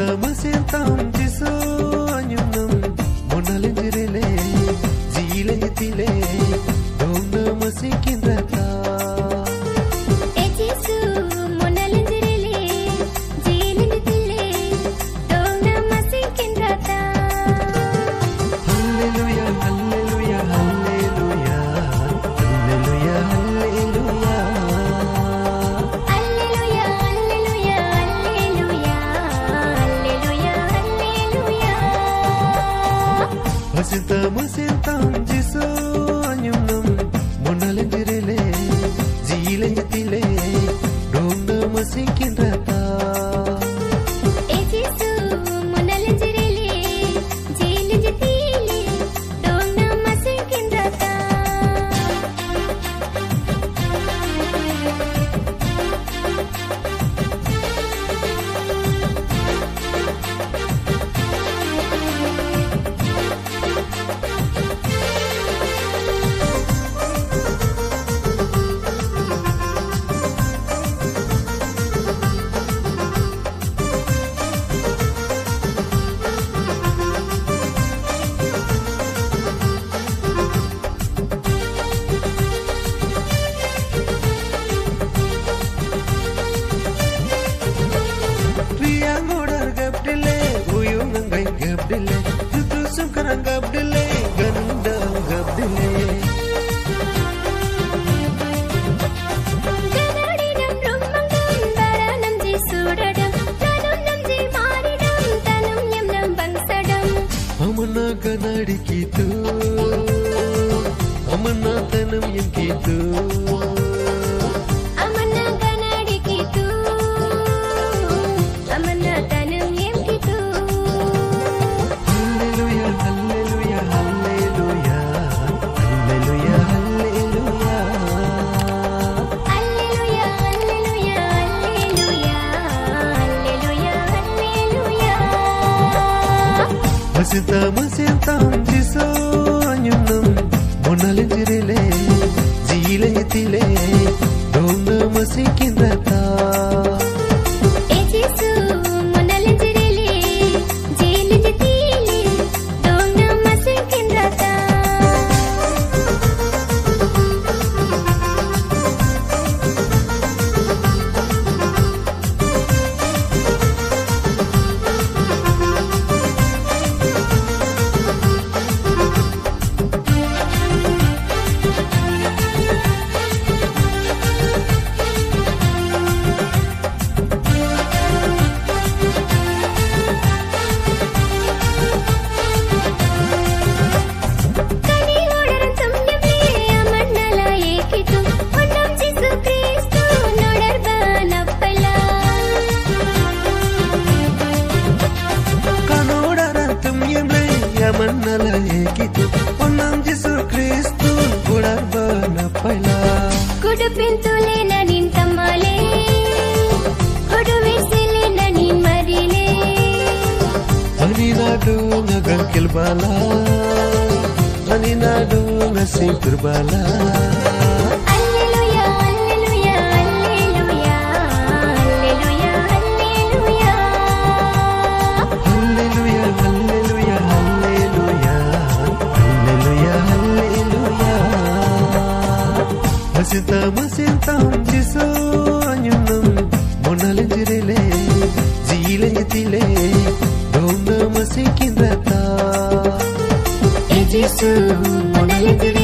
masintang jiso anyunam monalenjirele jilenjitile donna masikin rata e jisu monalenjirele jilenjitile donna masikin rata hallelujah hallelujah hallelujah hallelujah hallelujah masintang jiso anyunam monalenjirele jilenjitile donna masikin rata e jisu monalenjirele jilenjitile donna masikin rata gabdile tutusum karang gabdile gandang gabdile ganadinam rummangam baranam ji sudadam tanum nam ji maridam tanum yam nam bangsadam amana ganadi kitu amana tanum yam kitu amana ganadi kitu amana tanum yam kitu masintang jiso anyunam monalenjirele jilenjitile donna masikin rata e jisu monalenjirele jilenjitile donna masikin rata manala ekitu onam Yesus Kristus gudar bana paila kudu pintule nanin tamale kudu visile nanin marile ani nadu ngagal kilbala ani nadu ngasing terbala masintang jiso anyunam monalenjirele jilenjitile donna masikin rata e jisu monalenjirele